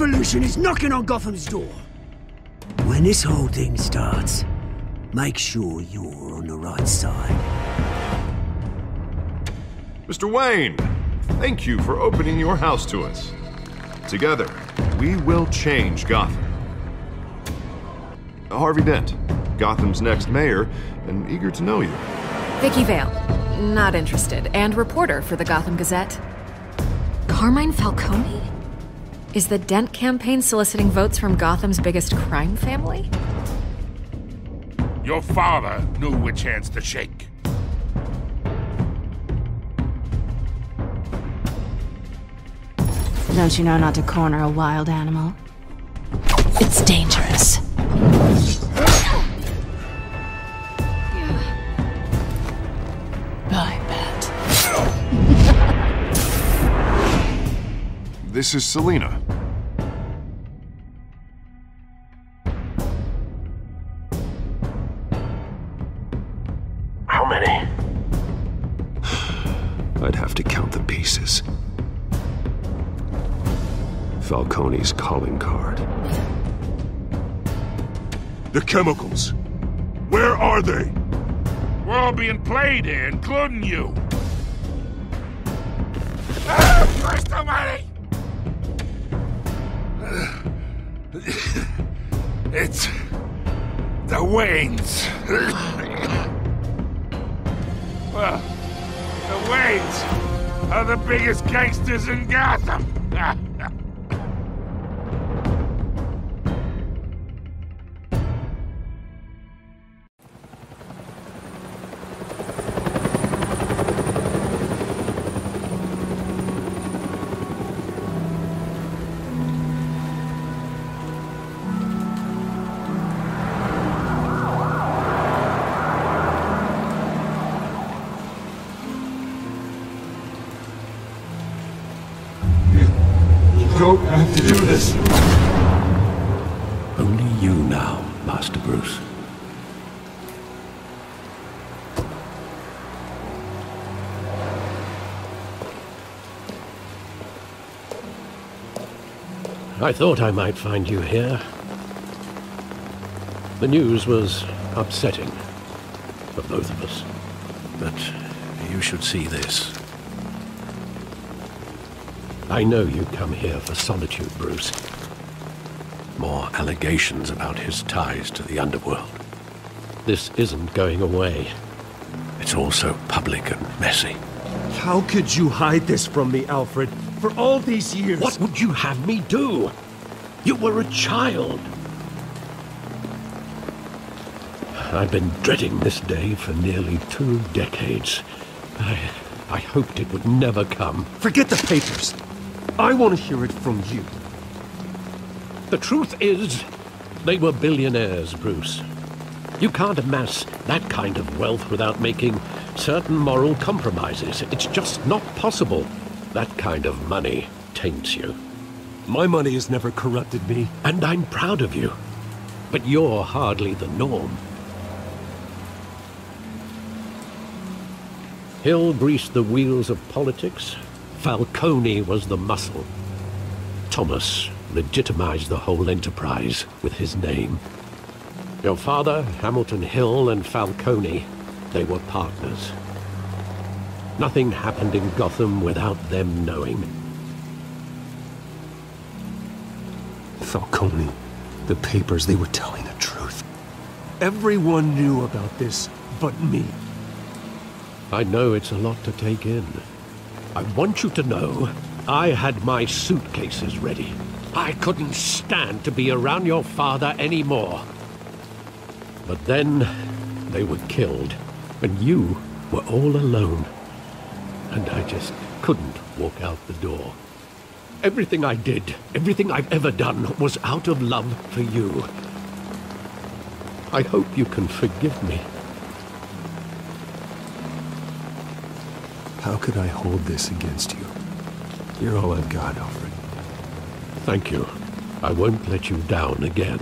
revolution is knocking on Gotham's door. When this whole thing starts, make sure you're on the right side. Mr. Wayne, thank you for opening your house to us. Together, we will change Gotham. Harvey Dent, Gotham's next mayor, and eager to know you. Vicky Vale, not interested, and reporter for the Gotham Gazette. Carmine Falcone? Is the Dent campaign soliciting votes from Gotham's biggest crime family? Your father knew which hands to shake. Don't you know not to corner a wild animal? It's dangerous. I bet. This is Selina. How many? I'd have to count the pieces. Falcone's calling card. The chemicals. Where are they? We're all being played here, including you. Christ almighty! It's the Waynes. Well, the Waynes are the biggest gangsters in Gotham. Don't have to do this. Only you now, Master Bruce. I thought I might find you here. The news was upsetting for both of us. But you should see this. I know you come here for solitude, Bruce. More allegations about his ties to the underworld. This isn't going away. It's also public and messy. How could you hide this from me, Alfred? For all these years... What would you have me do? You were a child. I've been dreading this day for nearly 2 decades. I hoped it would never come. Forget the papers. I want to hear it from you. The truth is, they were billionaires, Bruce. You can't amass that kind of wealth without making certain moral compromises. It's just not possible. That kind of money taints you. My money has never corrupted me. And I'm proud of you. But you're hardly the norm. Hill greased the wheels of politics. Falcone was the muscle. Thomas legitimized the whole enterprise with his name. Your father, Hamilton Hill, and Falcone, they were partners. Nothing happened in Gotham without them knowing. Falcone, the papers, they were telling the truth. Everyone knew about this but me. I know it's a lot to take in. I want you to know I had my suitcases ready. I couldn't stand to be around your father anymore. But then they were killed, and you were all alone. And I just couldn't walk out the door. Everything I did, everything I've ever done, was out of love for you. I hope you can forgive me. How could I hold this against you? You're all I've got, Alfred. Thank you. I won't let you down again.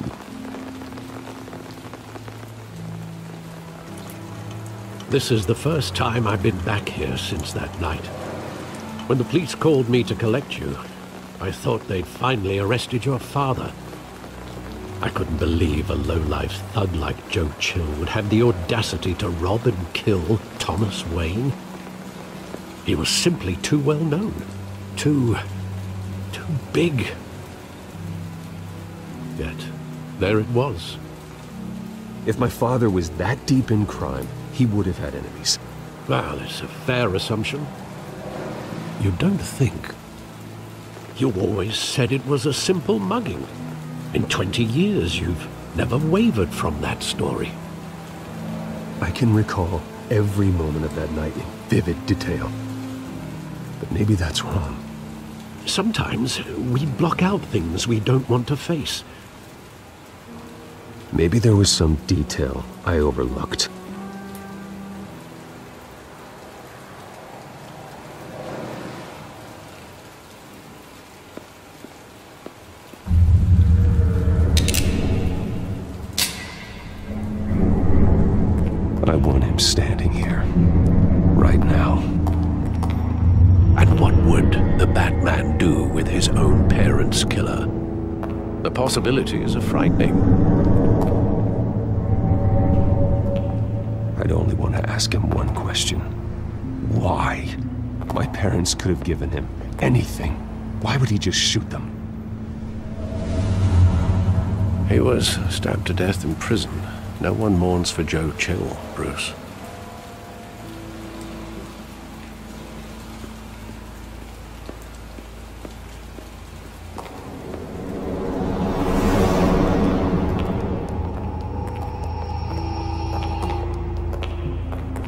This is the first time I've been back here since that night. When the police called me to collect you, I thought they'd finally arrested your father. I couldn't believe a low-life thug like Joe Chill would have the audacity to rob and kill Thomas Wayne. He was simply too well known. Too big. Yet, there it was. If my father was that deep in crime, he would have had enemies. Well, it's a fair assumption. You don't think? You always said it was a simple mugging. In 20 years, you've never wavered from that story. I can recall every moment of that night in vivid detail. But maybe that's wrong. Sometimes we block out things we don't want to face. Maybe there was some detail I overlooked. I want him standing here, right now. And what would the Batman do with his own parents' killer? The possibilities are frightening. I'd only want to ask him one question. Why? My parents could have given him anything. Why would he just shoot them? He was stabbed to death in prison. No one mourns for Joe Chill, Bruce.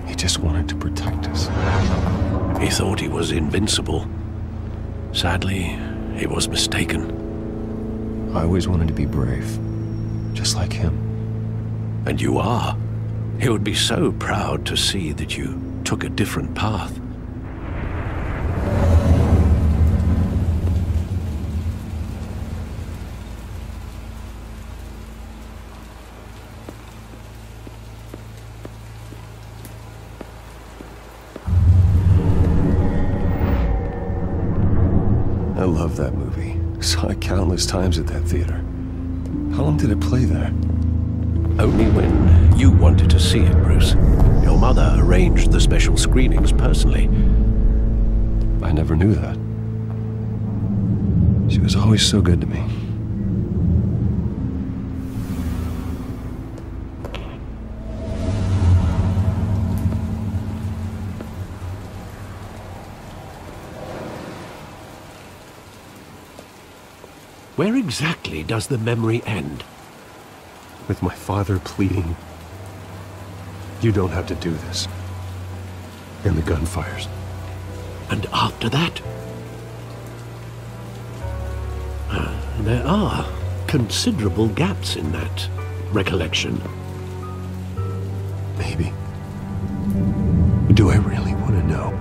He just wanted to protect us. He thought he was invincible. Sadly, he was mistaken. I always wanted to be brave, just like him. And you are. He would be so proud to see that you took a different path. I love that movie. Saw it countless times at that theater. How long did it play there? Only when you wanted to see it, Bruce. Your mother arranged the special screenings personally. I never knew that. She was always so good to me. Where exactly does the memory end? With my father pleading, "You don't have to do this." And the gunfires. And after that? There are considerable gaps in that recollection. Maybe. Do I really want to know?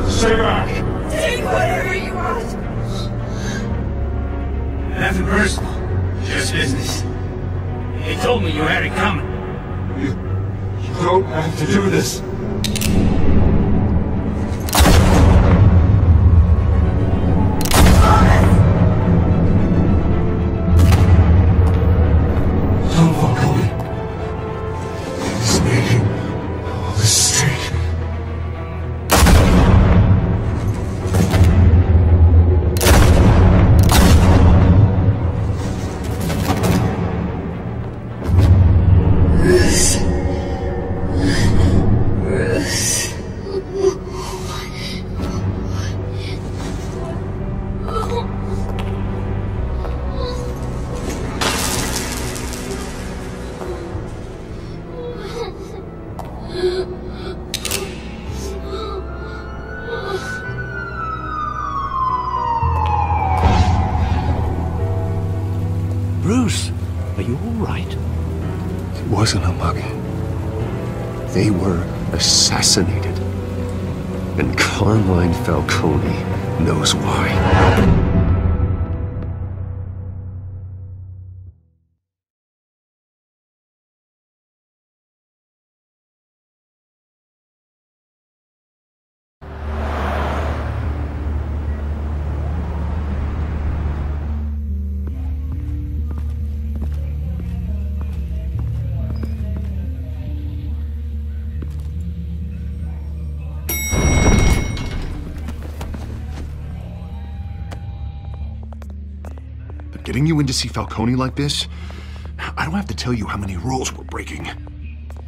Stay back! Take whatever you want! Nothing personal. Just business. They told me you had it coming. You don't have to do this. Don't walk away. It's making all this straight. Bruce, are you all right? It wasn't a mugging. They were assassinated. And Carmine Falcone knows why. Getting you in to see Falcone like this? I don't have to tell you how many rules we're breaking.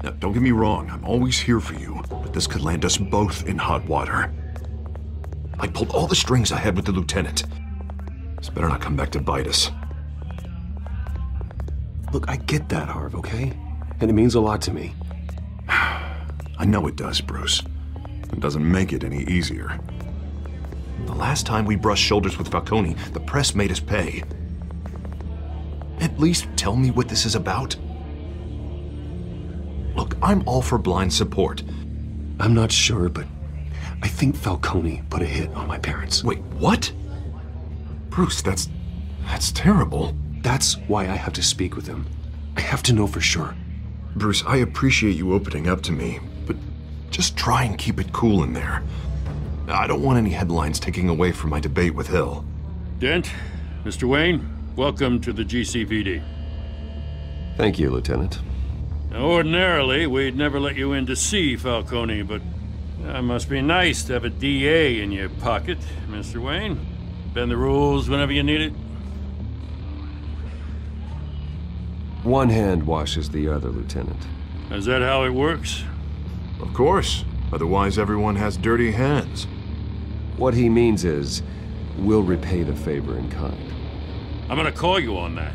Now, don't get me wrong, I'm always here for you, but this could land us both in hot water. I pulled all the strings I had with the lieutenant. This better not come back to bite us. Look, I get that, Harv, okay? And it means a lot to me. I know it does, Bruce. It doesn't make it any easier. The last time we brushed shoulders with Falcone, the press made us pay. At least tell me what this is about. Look, I'm all for blind support. I'm not sure, but I think Falcone put a hit on my parents. Wait, what? Bruce, that's terrible. That's why I have to speak with him. I have to know for sure. Bruce, I appreciate you opening up to me, but just try and keep it cool in there. I don't want any headlines taking away from my debate with Hill. Dent, Mr. Wayne, welcome to the GCPD. Thank you, Lieutenant. Now, ordinarily, we'd never let you in to see Falcone, but it must be nice to have a DA in your pocket, Mr. Wayne. Bend the rules whenever you need it. One hand washes the other, Lieutenant. Is that how it works? Of course. Otherwise, everyone has dirty hands. What he means is, we'll repay the favor in kind. I'm gonna call you on that.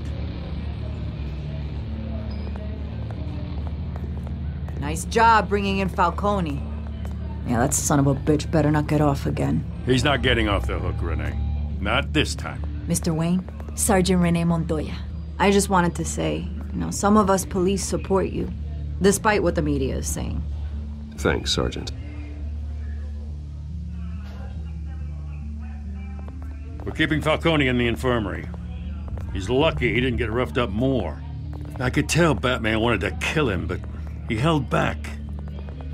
Nice job bringing in Falcone. Yeah, that son of a bitch better not get off again. He's not getting off the hook, Renee. Not this time. Mr. Wayne, Sergeant Renee Montoya. I just wanted to say, some of us police support you, despite what the media is saying. Thanks, Sergeant. We're keeping Falcone in the infirmary. He's lucky he didn't get roughed up more. I could tell Batman wanted to kill him, but he held back.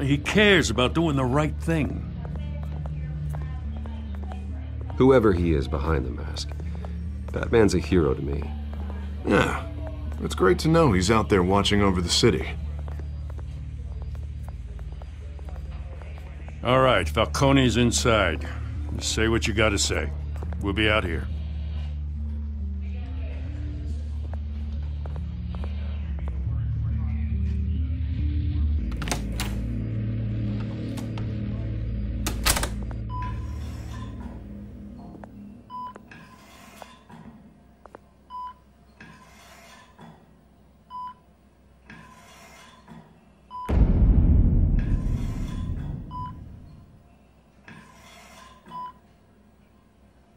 He cares about doing the right thing. Whoever he is behind the mask, Batman's a hero to me. Yeah, it's great to know he's out there watching over the city. All right, Falcone's inside. Say what you gotta say. We'll be out here.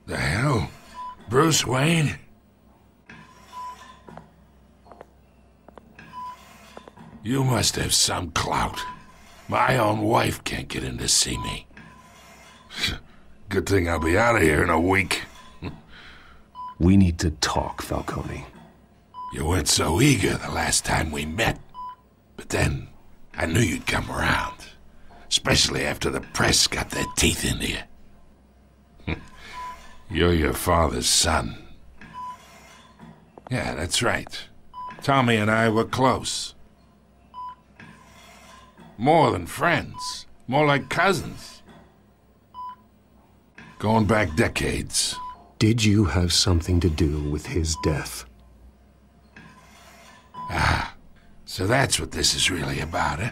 The hell? Bruce Wayne? You must have some clout. My own wife can't get in to see me. Good thing I'll be out of here in a week. We need to talk, Falcone. You weren't so eager the last time we met. But then, I knew you'd come around. Especially after the press got their teeth into you. You're your father's son. Yeah, that's right. Tommy and I were close. More than friends. More like cousins. Going back decades. Did you have something to do with his death? Ah, so that's what this is really about, eh?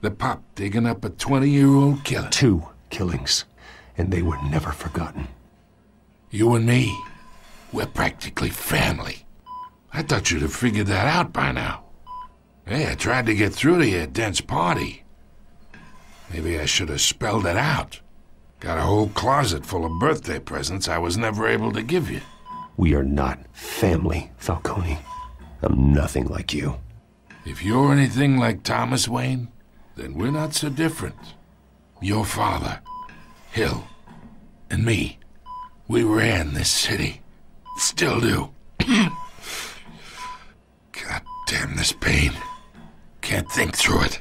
The pup digging up a 20-year-old killer. 2 killings, and they were never forgotten. You and me, we're practically family. I thought you'd have figured that out by now. Hey, I tried to get through to you at Dent's party. Maybe I should have spelled it out. Got a whole closet full of birthday presents I was never able to give you. We are not family, Falcone. I'm nothing like you. If you're anything like Thomas Wayne, then we're not so different. Your father, Hill and me, we ran this city. Still do. God damn this pain. Can't think through it.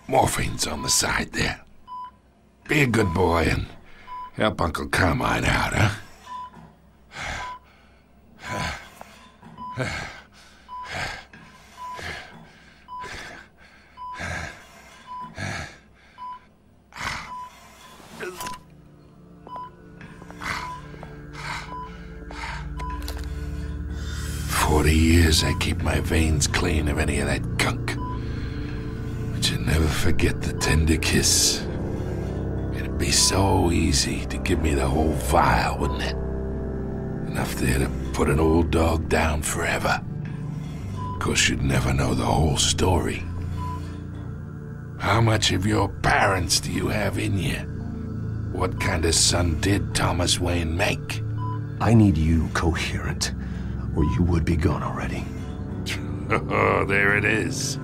Morphine's on the side there. Be a good boy and help Uncle Carmine out, huh? 40 years I keep my veins clean of any of that gunk. But you never forget the tender kiss. It'd be so easy to give me the whole vial, wouldn't it? Enough there to put an old dog down forever. Of course, you'd never know the whole story. How much of your parents do you have in you? What kind of son did Thomas Wayne make? I need you coherent, or you would be gone already. Oh, there it is.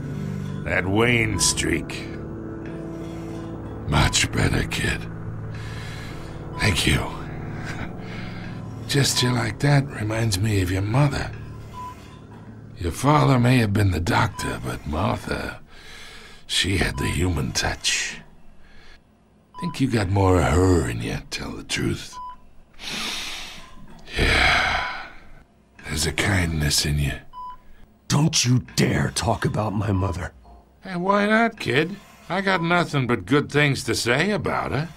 That Wayne streak. Much better, kid. Thank you. Gesture like that reminds me of your mother. Your father may have been the doctor, but Martha, she had the human touch. Think you got more of her in you, tell the truth. Yeah. There's a kindness in you. Don't you dare talk about my mother. Hey, why not, kid? I got nothing but good things to say about her.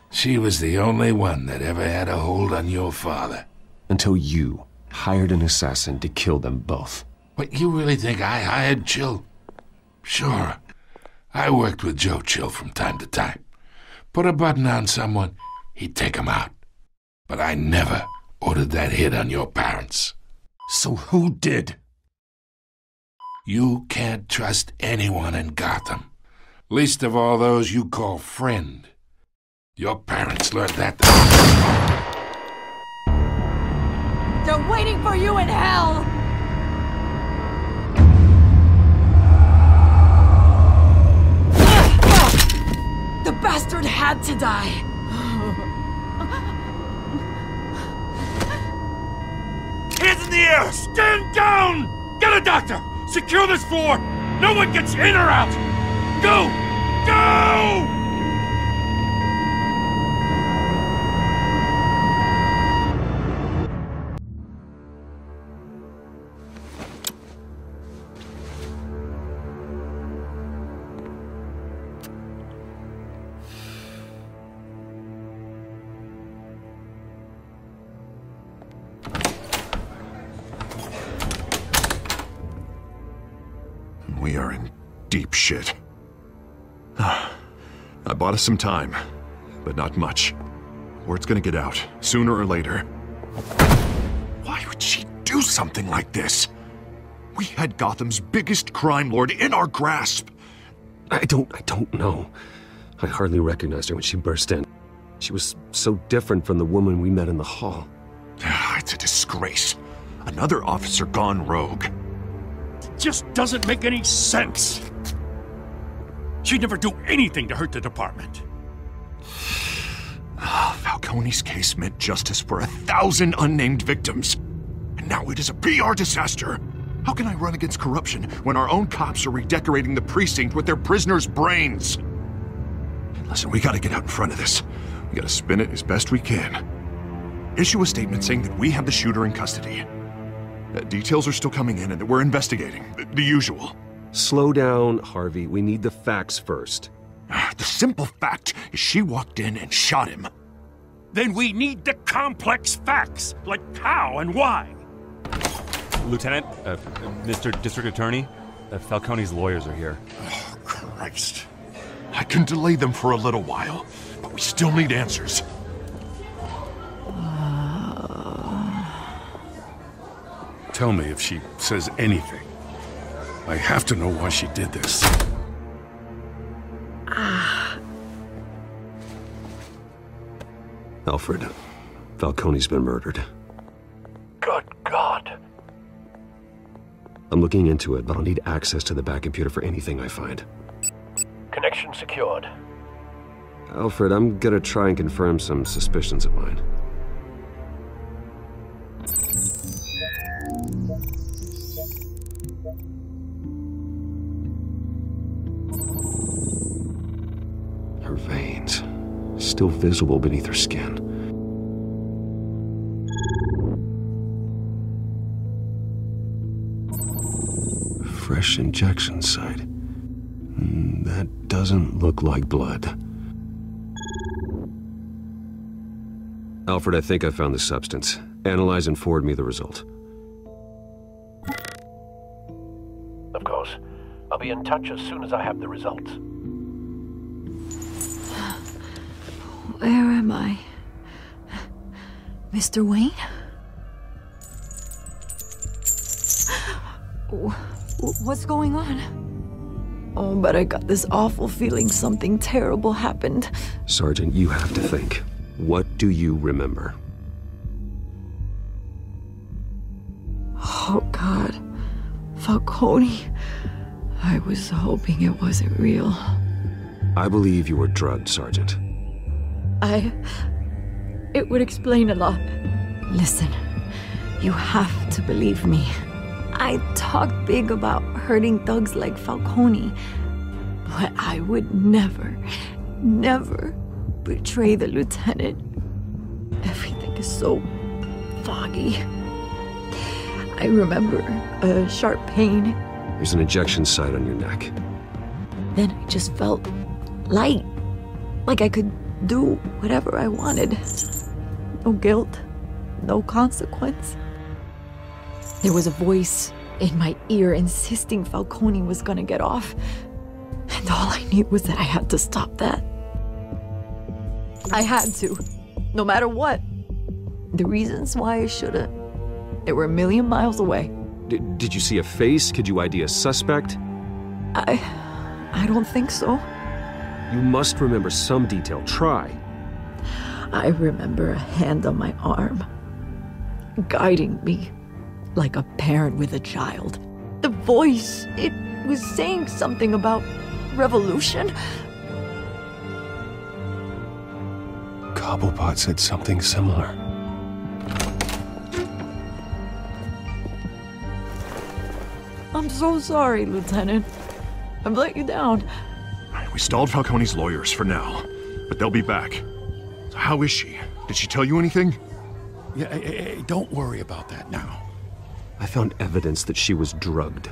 She was the only one that ever had a hold on your father. Until you hired an assassin to kill them both. What, you really think I hired Chill? Sure. I worked with Joe Chill from time to time. Put a button on someone, he'd take him out. But I never ordered that hit on your parents. So who did? You can't trust anyone in Gotham. Least of all those you call friend. Your parents learned that. They're waiting for you in hell! The bastard had to die! Hands in the air! Stand down! Get a doctor! Secure this floor! No one gets in or out! Go! Go! We are in deep shit. I bought us some time, but not much. Word's gonna get out, sooner or later. Why would she do something like this? We had Gotham's biggest crime lord in our grasp. I don't know. I hardly recognized her when she burst in. She was so different from the woman we met in the hall. It's a disgrace. Another officer gone rogue. Just doesn't make any sense. She'd never do anything to hurt the department. Falcone's case meant justice for 1,000 unnamed victims. And now it is a PR disaster. How can I run against corruption when our own cops are redecorating the precinct with their prisoners' brains? Listen, we gotta get out in front of this. We gotta spin it as best we can. Issue a statement saying that we have the shooter in custody. Details are still coming in and that we're investigating. The usual. Slow down, Harvey. We need the facts first. The simple fact is she walked in and shot him. Then we need the complex facts, like how and why. Lieutenant, Mr. District Attorney, Falcone's lawyers are here. Oh, Christ. I can delay them for a little while, but we still need answers. Tell me if she says anything. I have to know why she did this. Alfred, Falcone's been murdered. Good God. I'm looking into it, but I'll need access to the back computer for anything I find. Connection secured. Alfred, I'm gonna try and confirm some suspicions of mine. Her veins, still visible beneath her skin. Fresh injection site. That doesn't look like blood. Alfred, I think I found the substance. Analyze and forward me the result. Of course. I'll be in touch as soon as I have the results. Where am I? Mr. Wayne? What's going on? Oh, but I got this awful feeling something terrible happened. Sergeant, you have to think. What do you remember? Oh, God. Falcone. I was hoping it wasn't real. I believe you were drugged, Sergeant. It would explain a lot. Listen, you have to believe me. I talk big about hurting thugs like Falcone, but I would never betray the lieutenant. Everything is so foggy. I remember a sharp pain. There's an injection site on your neck. Then I just felt light, like I could do whatever I wanted. No guilt, no consequence. There was a voice in my ear insisting Falcone was gonna get off. And all I knew was that I had to stop that. I had to, no matter what. The reasons why I shouldn't, they were a million miles away. Did you see a face? Could you ID a suspect? I don't think so. You must remember some detail. Try. I remember a hand on my arm, guiding me like a parent with a child. The voice, it was saying something about revolution. Cobblepot said something similar. I'm so sorry, Lieutenant. I've let you down. We stalled Falcone's lawyers for now, but they'll be back. So how is she? Did she tell you anything? Yeah, hey, don't worry about that now. I found evidence that she was drugged.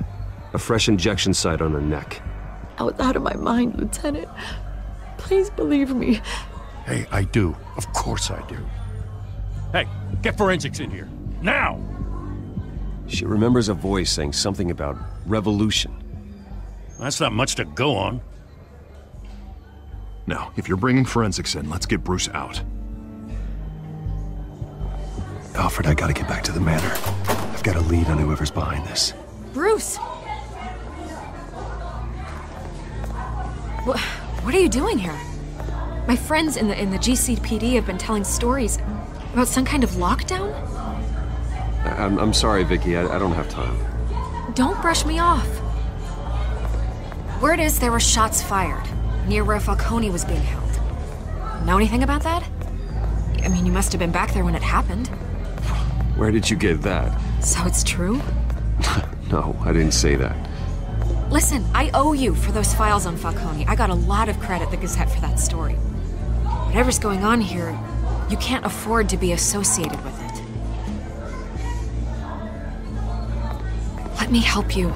A fresh injection site on her neck. I was out of my mind, Lieutenant. Please believe me. Hey, I do. Of course I do. Hey, get forensics in here. Now! She remembers a voice saying something about revolution. That's not much to go on. Now, if you're bringing forensics in, let's get Bruce out. Alfred, I gotta get back to the manor. I've got a lead on whoever's behind this. Bruce! What are you doing here? My friends in the GCPD have been telling stories about some kind of lockdown? I'm sorry, Vicky. I don't have time. Don't brush me off. Word is there were shots fired near where Falcone was being held. Know anything about that? I mean, you must have been back there when it happened. Where did you get that? So it's true? No, I didn't say that. Listen, I owe you for those files on Falcone. I got a lot of credit at the Gazette for that story. Whatever's going on here, you can't afford to be associated with it. Let me help you.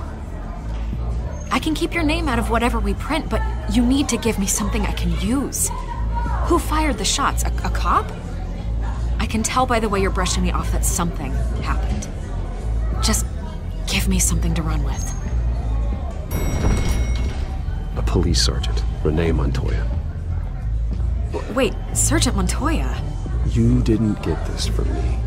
I can keep your name out of whatever we print, but you need to give me something I can use. Who fired the shots? A cop? I can tell by the way you're brushing me off that something happened. Just give me something to run with. A police sergeant, Renee Montoya. Wait, Sergeant Montoya? You didn't get this from me.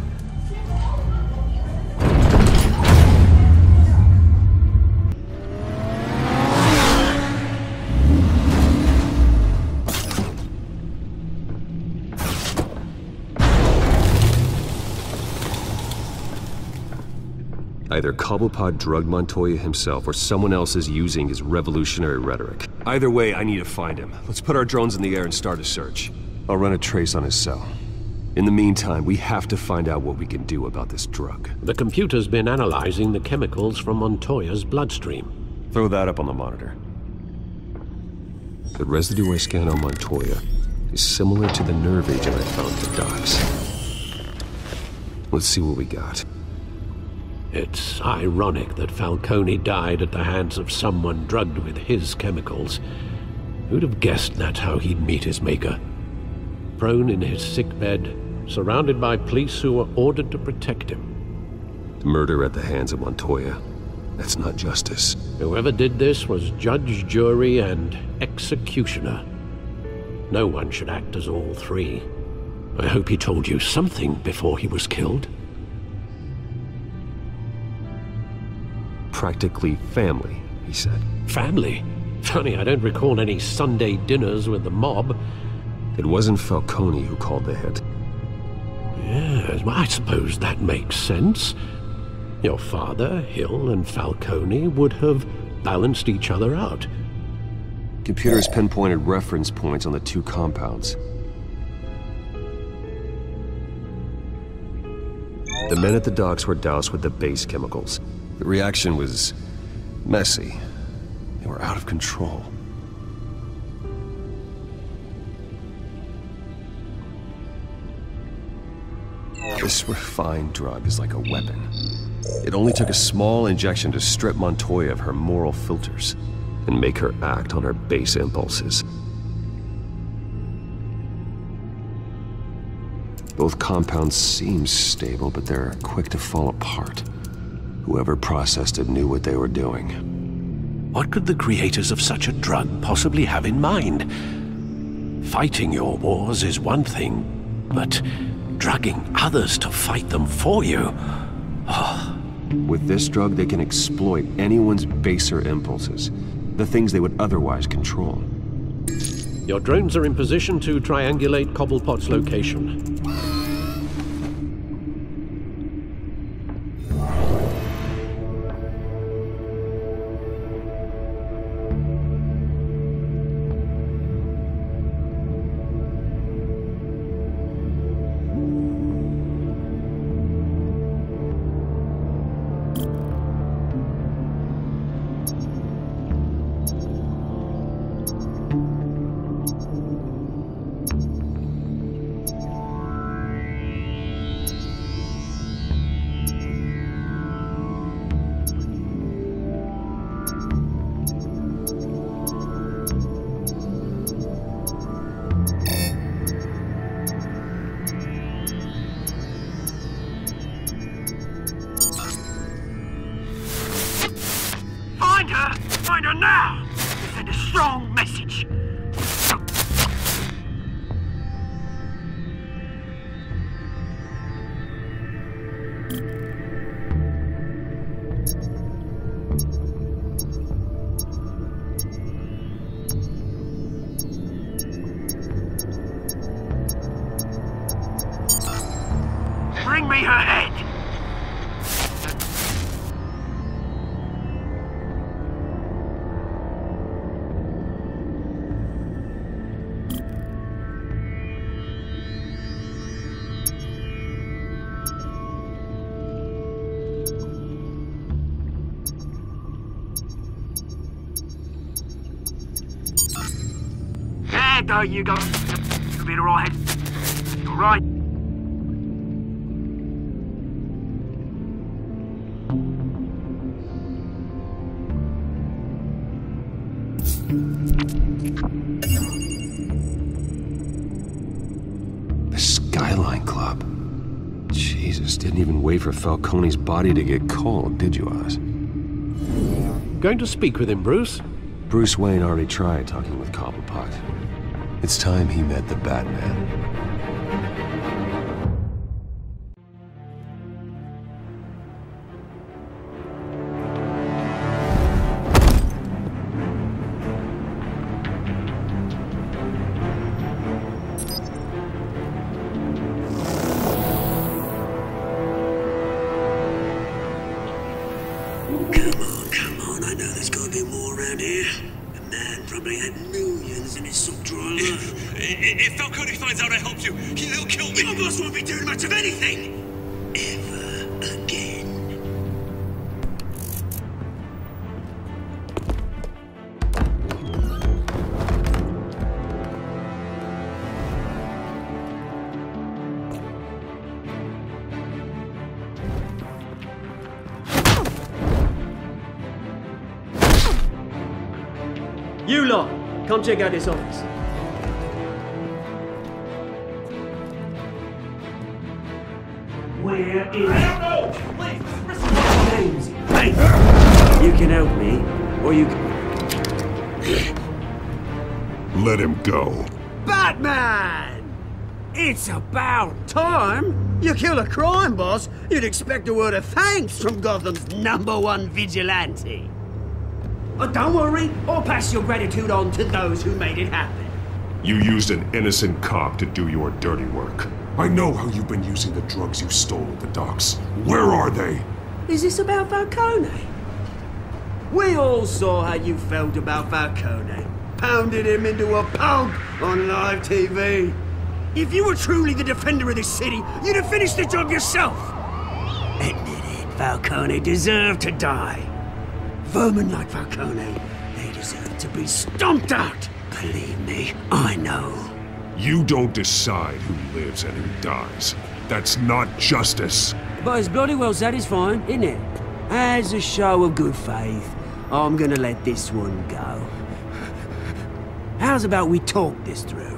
Either Either Cobblepot drugged Montoya himself, or someone else is using his revolutionary rhetoric. Either way, I need to find him. Let's put our drones in the air and start a search. I'll run a trace on his cell. In the meantime, we have to find out what we can do about this drug. The computer's been analyzing the chemicals from Montoya's bloodstream. Throw that up on the monitor. The residue I scanned on Montoya is similar to the nerve agent I found at the docks. Let's see what we got. It's ironic that Falcone died at the hands of someone drugged with his chemicals. Who'd have guessed that's how he'd meet his maker? Prone in his sickbed, surrounded by police who were ordered to protect him. Murder at the hands of Montoya. That's not justice. Whoever did this was judge, jury, and executioner. No one should act as all three. I hope he told you something before he was killed. Practically family, he said. Family? Funny, I don't recall any Sunday dinners with the mob. It wasn't Falcone who called the hit. Yes, well, I suppose that makes sense. Your father, Hill, and Falcone would have balanced each other out. Computers pinpointed reference points on the two compounds. The men at the docks were doused with the base chemicals. The reaction was messy. They were out of control. This refined drug is like a weapon. It only took a small injection to strip Montoya of her moral filters and make her act on her base impulses. Both compounds seem stable, but they're quick to fall apart. Whoever processed it knew what they were doing. What could the creators of such a drug possibly have in mind? Fighting your wars is one thing, but drugging others to fight them for you? Oh. With this drug, they can exploit anyone's baser impulses, the things they would otherwise control. Your drones are in position to triangulate Cobblepot's location. Find her now! Send a strong message. Bring me her head! There you go. You'll be alright. Alright. The Skyline Club. Jesus, didn't even wait for Falcone's body to get cold, did you, Oz? Going to speak with him, Bruce? Bruce Wayne already tried talking with Cobblepot. It's time he met the Batman. Come on, I know there's gotta be more around here. The man probably had millions in his sock drawer. If Falcone finds out I helped you, he'll kill me. Your boss won't be doing much of anything! Ever again. You lot, come check out this office. Where is... I don't know! Please, James, hey! You can help me, or you can... Let him go. Batman! It's about time! You kill a crime boss, you'd expect a word of thanks from Gotham's #1 vigilante. But don't worry, I'll pass your gratitude on to those who made it happen. You used an innocent cop to do your dirty work. I know how you've been using the drugs you stole at the docks. Where are they? Is this about Falcone? We all saw how you felt about Falcone. Pounded him into a pulp on live TV. If you were truly the defender of this city, you'd have finished the job yourself. Admit it, Falcone deserved to die. Vermin like Falcone, they deserve to be stomped out. Believe me, I know. You don't decide who lives and who dies. That's not justice. But it's bloody well satisfying, isn't it? As a show of good faith, I'm gonna let this one go. How's about we talk this through?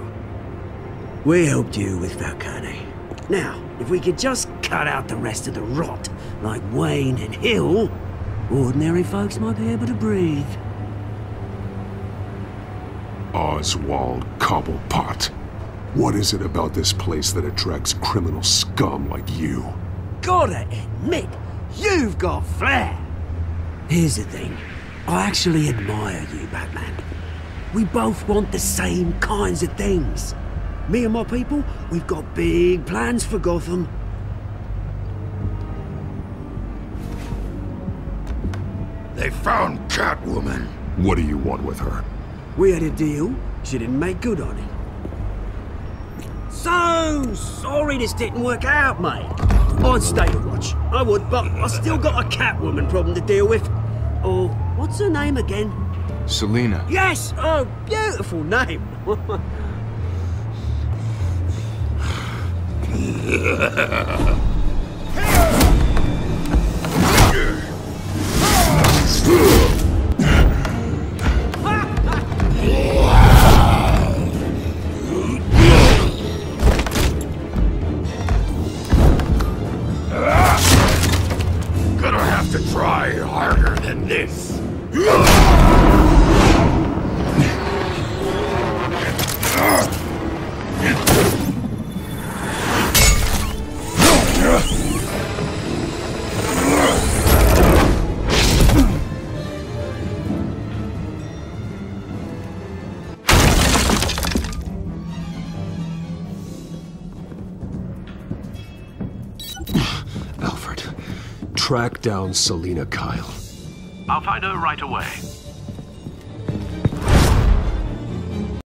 We helped you with Falcone. Now, if we could just cut out the rest of the rot, like Wayne and Hill, ordinary folks might be able to breathe. Oswald Cobblepot. What is it about this place that attracts criminal scum like you? Gotta admit, you've got flair. Here's the thing. I actually admire you, Batman. We both want the same kinds of things. Me and my people, we've got big plans for Gotham. They found Catwoman. What do you want with her? We had a deal. She didn't make good on it. So sorry this didn't work out, mate. I'd stay to watch. I would, but I still got a Catwoman problem to deal with. Oh, what's her name again? Selina. Yes! Oh, beautiful name. Gonna have to try harder than this. Alfred, track down Selina Kyle. I'll find her right away.